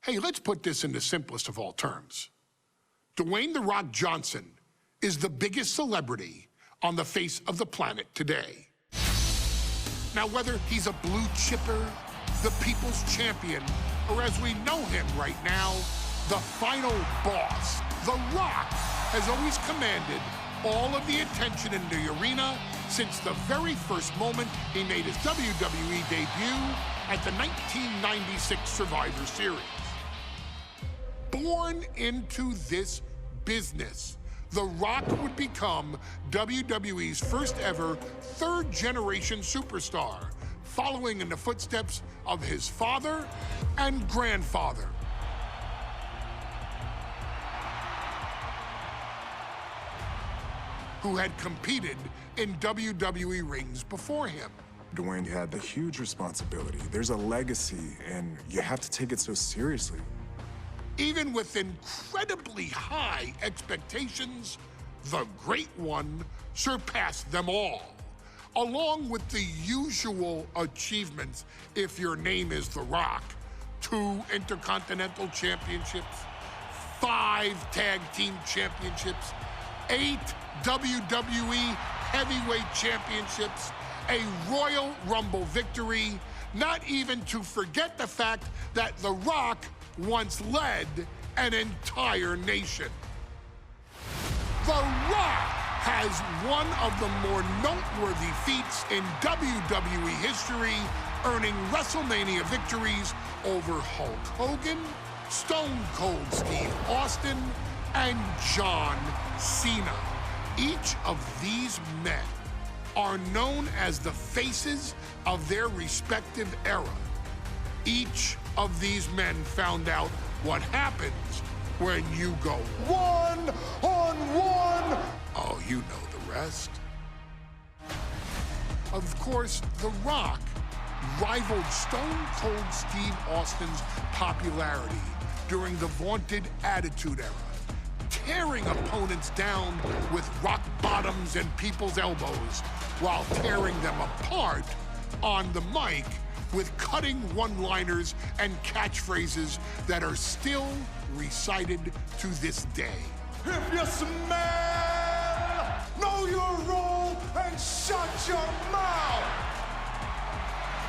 Hey, let's put this in the simplest of all terms. Dwayne "The Rock" Johnson is the biggest celebrity on the face of the planet today. Now, whether he's a blue chipper, the people's champion, or as we know him right now, the final boss, The Rock has always commanded all of the attention in the arena since the very first moment he made his WWE debut at the 1996 Survivor Series. Born into this business, The Rock would become WWE's first ever third-generation superstar, following in the footsteps of his father and grandfather. Who had competed in WWE rings before him. Dwayne had a huge responsibility. There's a legacy, and you have to take it so seriously. Even with incredibly high expectations, the Great One surpassed them all, along with the usual achievements if your name is The Rock: 2 Intercontinental Championships, 5 Tag Team Championships, 8 WWE Heavyweight Championships, a Royal Rumble victory, not even to forget the fact that The Rock once led an entire nation. The Rock has one of the more noteworthy feats in WWE history, earning WrestleMania victories over Hulk Hogan, Stone Cold Steve Austin, and John Cena. Each of these men are known as the faces of their respective era. Each of these men found out what happens when you go one-on-one. Oh, you know the rest. Of course, The Rock rivaled Stone Cold Steve Austin's popularity during the vaunted Attitude Era, tearing opponents down with rock bottoms and people's elbows while tearing them apart on the mic with cutting one-liners and catchphrases that are still recited to this day. If you smell, know your role and shut your mouth.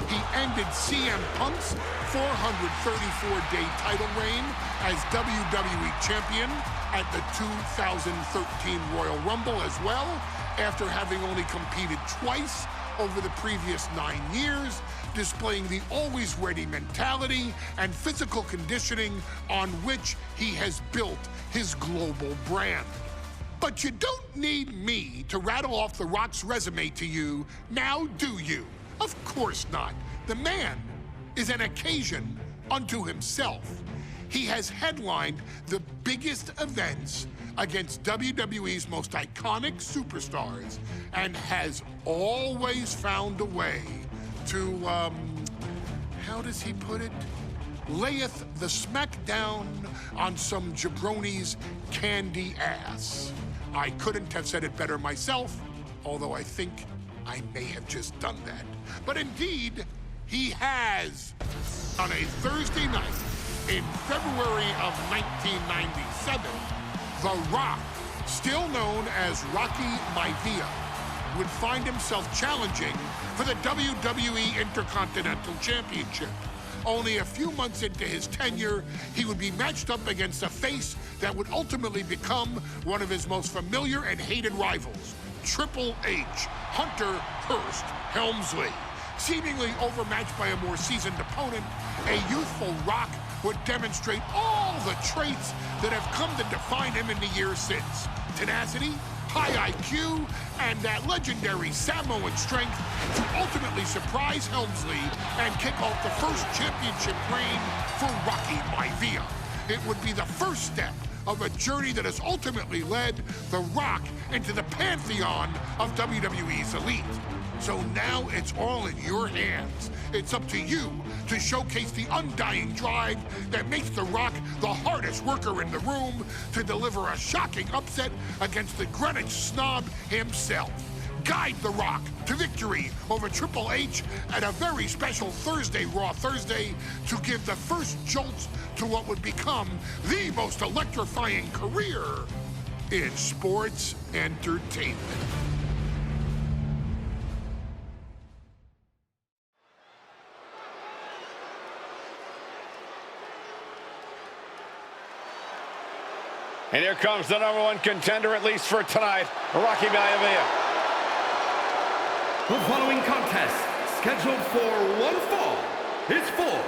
He ended CM Punk's 434-day title reign as WWE Champion at the 2013 Royal Rumble as well, after having only competed twice over the previous 9 years, displaying the always-ready mentality and physical conditioning on which he has built his global brand. But you don't need me to rattle off The Rock's resume to you, now do you? Of course not. The man is an occasion unto himself. He has headlined the biggest events against WWE's most iconic superstars and has always found a way to, how does he put it? Layeth the smackdown on some jabroni's candy ass. I couldn't have said it better myself, although I think I may have just done that. But indeed, he has. On a Thursday night in February of 1997, The Rock, still known as Rocky Maivia, would find himself challenging for the WWE Intercontinental Championship. Only a few months into his tenure, he would be matched up against a face that would ultimately become one of his most familiar and hated rivals, Triple H, Hunter Hurst Helmsley. Seemingly overmatched by a more seasoned opponent, a youthful Rock would demonstrate all the traits that have come to define him in the years since. Tenacity, high IQ, and that legendary Samoan strength to ultimately surprise Helmsley and kick off the first championship reign for Rocky Maivia. It would be the first step of a journey that has ultimately led The Rock into the pantheon of WWE's elite. So now it's all in your hands. It's up to you to showcase the undying drive that makes The Rock the hardest worker in the room to deliver a shocking upset against the Greenwich snob himself. guide The Rock to victory over Triple H at a very special Thursday, Raw Thursday, to give the first jolt to what would become the most electrifying career in sports entertainment. And here comes the #1 contender, at least for tonight, Rocky Maivia. The following contest, scheduled for one fall, is for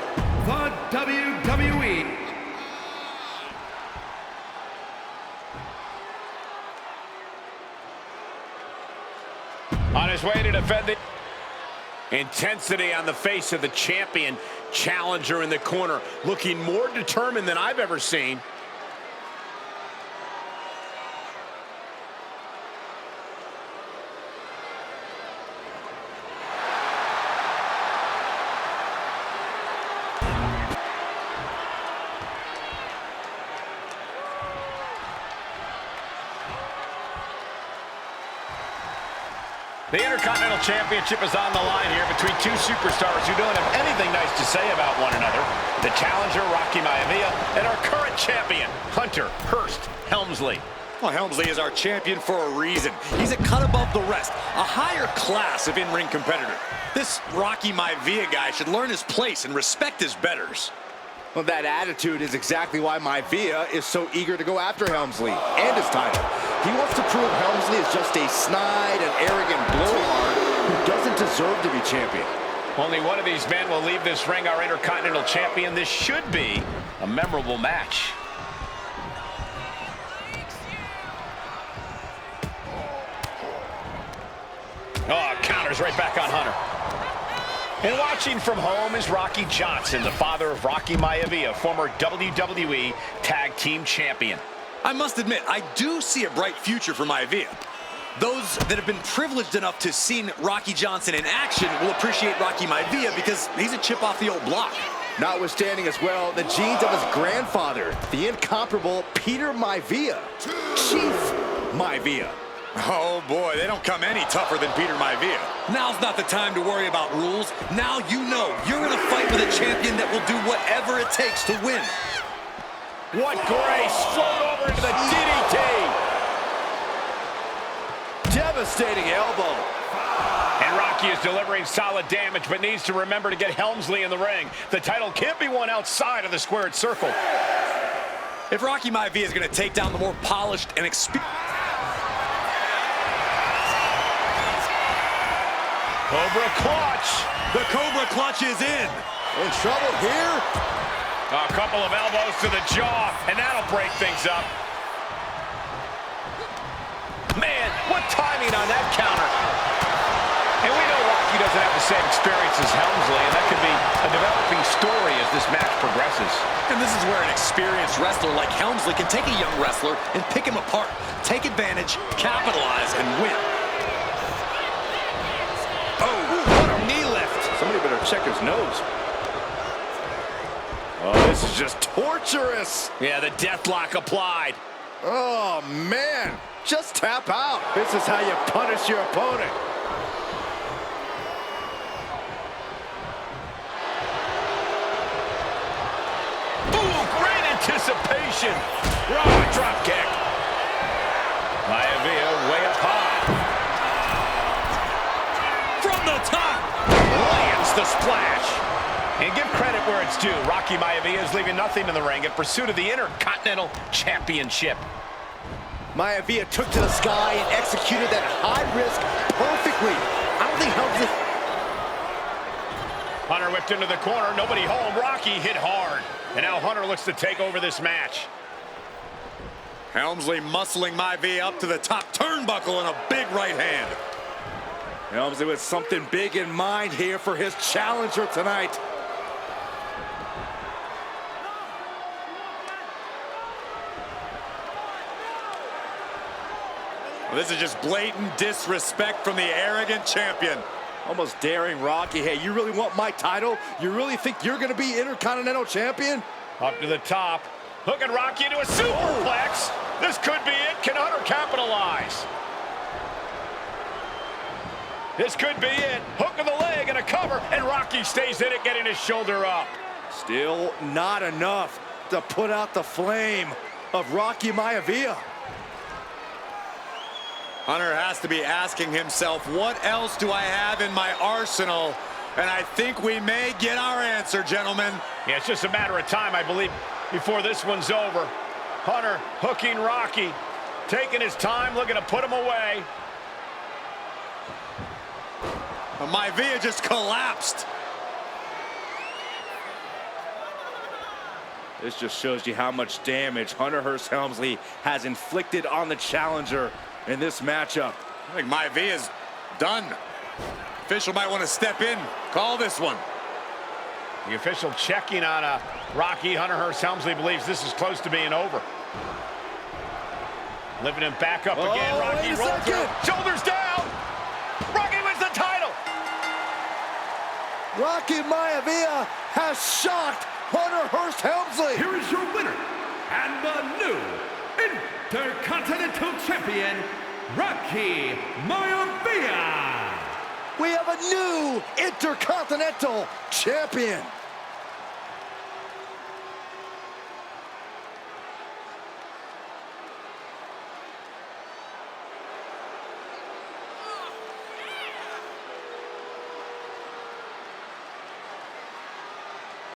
the WWE. On his way to defend the intensity on the face of the champion, challenger in the corner, looking more determined than I've ever seen. The Intercontinental Championship is on the line here between two superstars who don't have anything nice to say about one another. The challenger, Rocky Maivia, and our current champion, Hunter Hurst Helmsley. Well, Helmsley is our champion for a reason. He's a cut above the rest, a higher class of in-ring competitor. This Rocky Maivia guy should learn his place and respect his betters. Well, that attitude is exactly why Maivia is so eager to go after Helmsley and his title. He wants to prove Helmsley is just a snide and arrogant blowhard who doesn't deserve to be champion. Only one of these men will leave this ring our Intercontinental Champion. This should be a memorable match. Oh, counters right back on Hunter. And watching from home is Rocky Johnson, the father of Rocky Maivia, former WWE Tag Team Champion. I must admit, I do see a bright future for Maivia. Those that have been privileged enough to see Rocky Johnson in action will appreciate Rocky Maivia because he's a chip off the old block. Notwithstanding as well the genes of his grandfather, the incomparable Peter Maivia, Chief Maivia. Oh boy, they don't come any tougher than Peter Maivia. Now's not the time to worry about rules. Now you know you're in a fight with a champion that will do whatever it takes to win. What grace! Float over into the DDT! Devastating elbow. And Rocky is delivering solid damage, but needs to remember to get Helmsley in the ring. The title can't be won outside of the squared circle. If Rocky Maivia is going to take down the more polished and experienced... Cobra clutch. The Cobra clutch is in trouble here. A couple of elbows to the jaw, and that'll break things up. Man, what timing on that counter. And we know Rocky doesn't have the same experience as Helmsley, and that could be a developing story as this match progresses. And this is where an experienced wrestler like Helmsley can take a young wrestler and pick him apart, take advantage, capitalize, and win. Oh, what a knee lift. Somebody better check his nose. Oh, this is just torturous. Yeah, the death lock applied. Oh, man. Just tap out. This is how you punish your opponent. Ooh, great anticipation. Raw drop kick. Maivia way up high. From the top. Lands the splash. And give credit where it's due. Rocky Maivia is leaving nothing in the ring in pursuit of the Intercontinental Championship. Maivia took to the sky and executed that high risk perfectly. I don't think Helmsley... Hunter whipped into the corner. Nobody home. Rocky hit hard. And now Hunter looks to take over this match. Helmsley muscling Maivia up to the top turnbuckle in a big right hand. Helmsley with something big in mind here for his challenger tonight. Well, this is just blatant disrespect from the arrogant champion. Almost daring Rocky. Hey, you really want my title? You really think you're going to be Intercontinental Champion? Up to the top. Hooking Rocky into a superplex. This could be it. Can Hunter capitalize? This could be it. Hook of the leg and a cover, and Rocky stays in it, getting his shoulder up. Still not enough to put out the flame of Rocky Maivia. Hunter has to be asking himself, what else do I have in my arsenal? And I think we may get our answer, gentlemen. Yeah, it's just a matter of time, I believe, before this one's over. Hunter hooking Rocky, taking his time, looking to put him away. Maivia just collapsed. This just shows you how much damage Hunter Hurst Helmsley has inflicted on the challenger in this matchup. I think Maivia's done. Official might want to step in, call this one. The official checking on Rocky. Hunter Hurst Helmsley believes this is close to being over. Lifting him back up again. Rocky rolls through. Shoulders down. Rocky wins the title. Rocky Maivia has shocked Hunter Hurst Helmsley. Here is your winner, and the new Intercontinental Champion, Rocky Maivia. We have a new Intercontinental Champion.